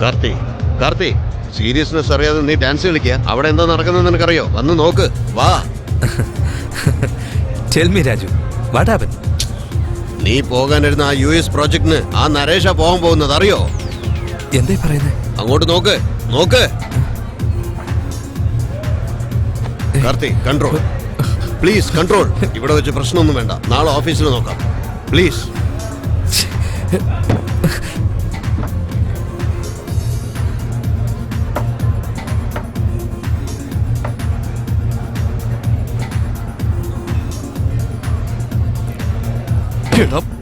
Karti, Karti, seriousness അറിയാതെ നീ dance കളിക്കുക. അവിടെ എന്താ നടക്കുന്നത് നിനക്കറിയോ? വന്ന് നോക്ക്, വാ. Tell me, Raju, what happened? നീ പോകാനിരുന്ന ആ US പ്രോജക്റ്റിന് ആ നരേഷ പോകാൻ പോകുന്നത് അറിയോ? എന്താ പറയുന്നത്? അങ്ങോട്ട് നോക്ക്, നോക്ക്. Karthi, control please, control. ഇവിടെ വെച്ച് പ്രശ്നമൊന്നും വേണ്ട, നാളെ ഓഫീസിൽ നോക്കാം പ്ലീസ്.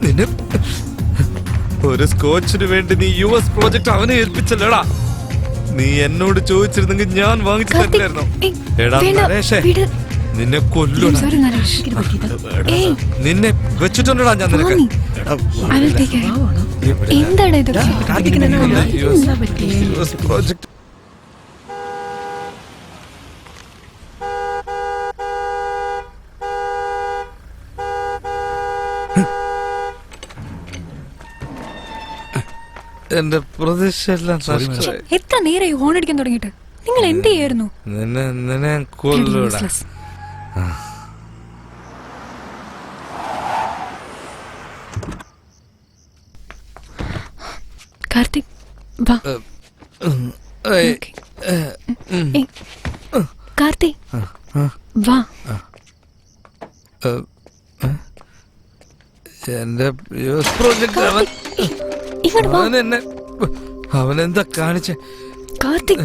നിന്നെ ഒരു സ്കോച്ചിന് വേണ്ടി നീ US പ്രോജക്റ്റ് അവനെ ഏൽപ്പിച്ചല്ലടാ. നീ എന്നോട് ചോദിച്ചിരുന്നെങ്കിൽ ഞാൻ വാങ്ങിച്ചു തരില്ലായിരുന്നോ? എടാ നരേഷേ, നിന്നെ കൊല്ലും. നിന്നെ വെച്ചിട്ടുണ്ടടാ ഞാൻ നിനക്ക്. US പ്രോജക്റ്റ് എന്റെ പ്രതീക്ഷ എല്ലാം എത്ര നേരമായി ഹോൺ അടിക്കാൻ തുടങ്ങിയിട്ട്? നിങ്ങൾ എന്ത് ചെയ്യായിരുന്നു? നിന്നെ കൊല്ലൂടാ. കാർത്തിക്, വാ. കാർത്തിക്, വാ. എന്റെ യുഎസ് പ്രോജക്റ്റ് അവനെന്താ കാണിച്ച? Karthik,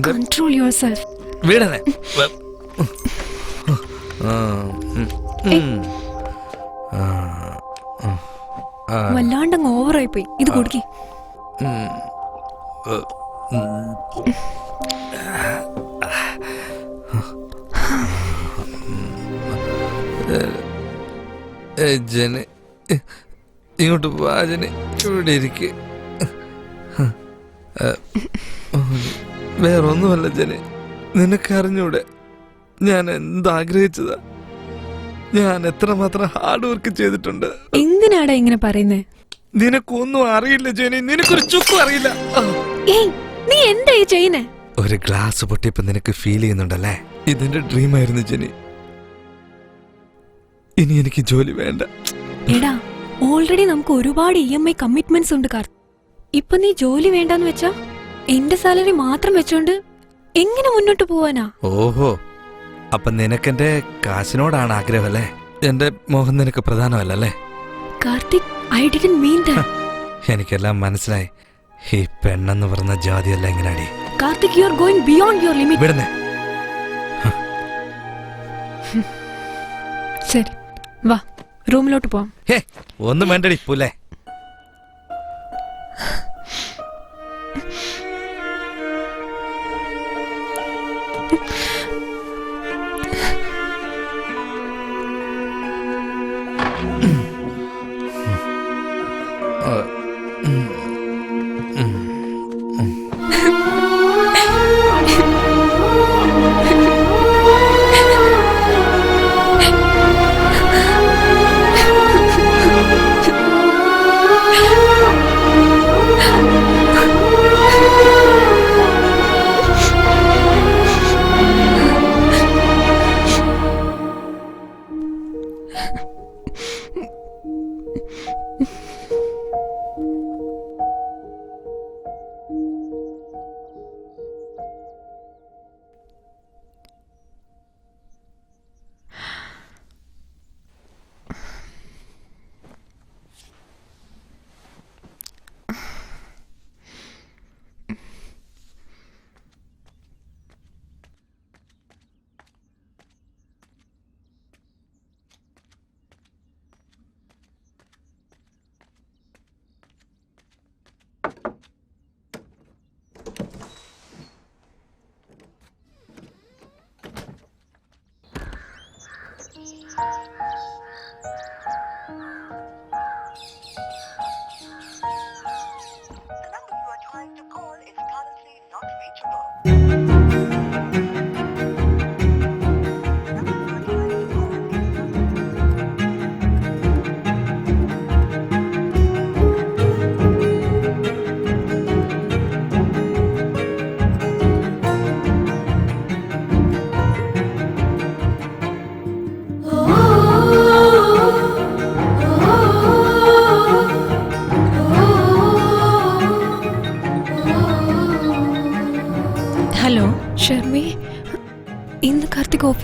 control yourself. വീടനെ വല്ലാണ്ടങ്ങ് ഓവറായി പോയി. ഇത് കൊടുക്കി. ജന ഇങ്ങോട്ട് വാജന് ഇവിടെ ഇരിക്കെ. വേറൊന്നുമല്ല ജന, നിനക്കറിഞ്ഞൂടെ ഞാൻ എന്താഗ്രഹിച്ചതാ? ഞാൻ എത്രമാത്രം ഹാർഡ് വർക്ക് ചെയ്തിട്ടുണ്ട്. എന്തിനാടാ ഇങ്ങനെ പറയുന്നേ? നിനക്കൊന്നും അറിയില്ല ജനി, നിനക്കൊരു ചുക്കും അറിയില്ല. നീ എന്താ ചെയ്യുന്നേ? ഒരു ഗ്ലാസ് പൊട്ടിയപ്പോ നിനക്ക് ഫീൽ ചെയ്യുന്നുണ്ടല്ലേ? ഇതിന്റെ ഡ്രീം ആയിരുന്നു ജനി. ഇനി എനിക്ക് ജോലി വേണ്ട. എടാ, ഓൾറെഡി നമുക്ക് ഒരുപാട് EMI കമ്മിറ്റ്മെന്റ്സ് ഉണ്ട് കാർത്തിക്. ഇപ്പൊ നീ ജോലി വേണ്ടെന്ന് വെച്ചാ എന്റെ സാലറി മാത്രം വെച്ചോണ്ട് എങ്ങനെ മുന്നോട്ട് പോവാനാ? ഓഹോ, അപ്പൊ നിനക്കെന്റെ കാശിനോടാണ് ആഗ്രഹം അല്ലേ? എന്റെ മോഹം നിനക്ക് പ്രധാനമല്ലേ? Karthik, I didn't mean that. എനിക്കെല്ലാം മനസ്സിലായി. ഈ പെണ്ണെന്ന് പറഞ്ഞ ജാതിയല്ല എങ്ങനെയാടി? Karthik, you are going beyond your limit. വിടുന്നേ. ശരി, വാ, റൂമിലോട്ട് പോവാം. ഹേ, ഒന്നും വേണ്ടടി പുല്ലേ.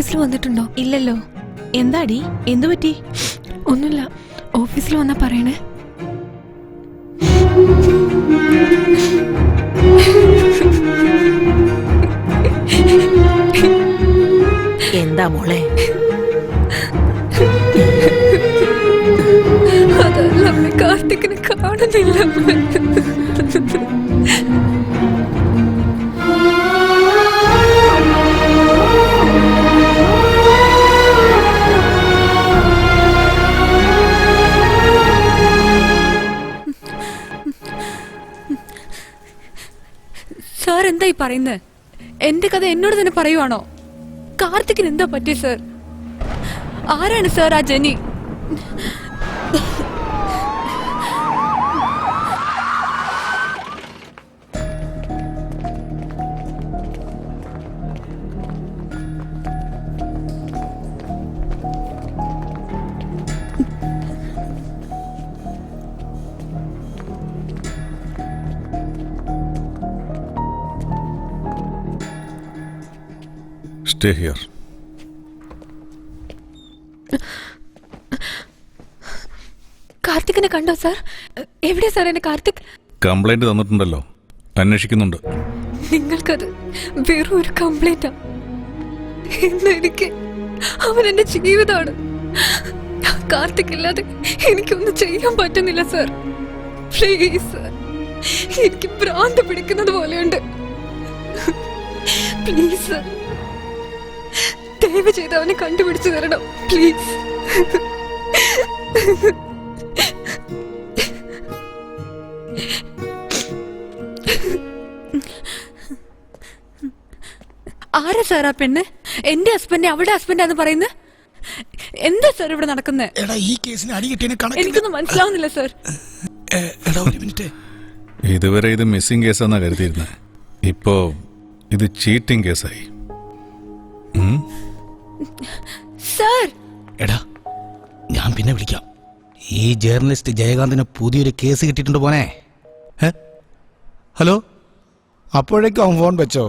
ഓഫീസിൽ വന്നിട്ടുണ്ടോ? ഇല്ലല്ലോ. എന്താടി, എന്തു പറ്റി? ഒന്നുമില്ല, ഓഫീസിൽ വന്നാ പറയണേ. എന്താ മോളെ? അതല്ല അമ്മേ, കാർത്തിക്കിനെ കാണുന്നില്ല. സാർ എന്തായി പറയുന്നത്? എന്റെ കഥ എന്നോട് തന്നെ പറയുവാണോ? കാർത്തിക്കിന് എന്താ പറ്റി സാർ? ആരാണ് സാർ ആ ജെനി? Stay here. കാർത്തിക്കിനെ കണ്ടോ സാർ? എവിടെയാ സാർ എന്റെ കാർത്തിക്? കംപ്ലൈന്റ് തന്നിട്ടുണ്ടല്ലോ, അന്വേഷിക്കുന്നുണ്ട്. നിങ്ങൾക്കത് വെറും ഒരു കംപ്ലൈന്റാ. എനിക്ക് അവൻ എന്റെ ജീവിതമാണ്. കാർത്തിക് ഇല്ലാതെ എനിക്കൊന്നും ചെയ്യാൻ പറ്റുന്നില്ല സാർ. പ്ലീസ് സാർ, എനിക്ക് ഭ്രാന്ത് പിടിക്കുന്നത് പോലെയുണ്ട്. പ്ലീസ് സാർ, ദയവ് ചെയ്ത് അവനെ കണ്ടുപിടിച്ചു തരണം പ്ലീസ്. ആരാ സാർ ആ പെണ്ണ്? എന്റെ ഹസ്ബൻഡ് അവിടെ ഹസ്ബൻഡാന്ന് പറയുന്നത്? എന്താ സാർ ഇവിടെ നടക്കുന്നത്? എനിക്കൊന്നും മനസ്സിലാവുന്നില്ല സാർ. ഇതുവരെ ഇത് മിസ്സിംഗ് കേസാന്നാ കരുതിയിരുന്നത്. ഇപ്പോ ഇത് ചീറ്റിംഗ് കേസായി. സാർ, എടാ, ഞാൻ പിന്നെ വിളിക്കാം. ഈ ജേർണലിസ്റ്റ് ജയകാന്തിന് പുതിയൊരു കേസ് കിട്ടിയിട്ടുണ്ട് പോനെ. ഹലോ, അപ്പോഴേക്കും അവൻ ഫോൺ വെച്ചോ?